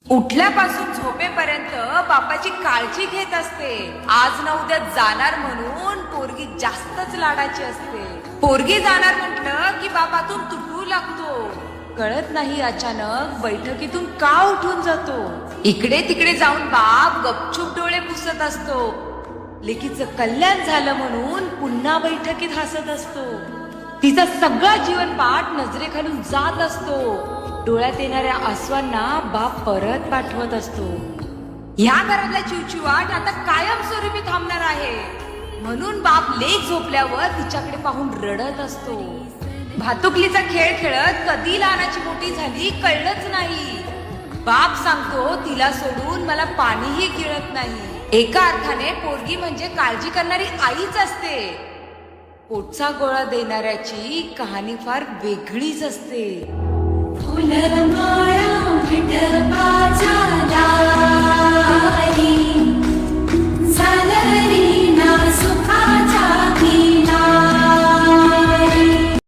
उठल्यापासून झोपेपर्यंत बापाची काळजी घेत असते. आज न उद्या जाणार म्हणून पोरगी जास्तच लाडाची असते. पोरगी जाणार म्हटलं की बापातून तुटू लागतो. कळत नाही अचानक बैठकीतून का उठून जातो. इकडे तिकडे जाऊन बाप गपचूप डोळे पुसत असतो. लेकीचं कल्याण झालं म्हणून पुन्हा बैठकीत हसत असतो. तिचा सगळा जीवनपाठ नजरेखालून जात असतो. डोळ्यात येणाऱ्या आसवांना बाप परत पाठवत असतो. ह्या घरातला चिवचिवाट आता कायमस्वरूपी थांबणार आहे म्हणून बाप लेक झोपल्यावर तिच्याकडे पाहून रडत असतो. भातुकलीचा खेळ खेळत कधी लहानाची मोठी झाली कळलंच नाही. बाप सांगतो तिला सोडून मला पाणीही गिळत नाही. एका अर्थाने पोरगी म्हणजे काळजी करणारी आईच असते. पोटचा गोळा देणाऱ्याची कहाणी फार वेगळीच असते. फुलमाळा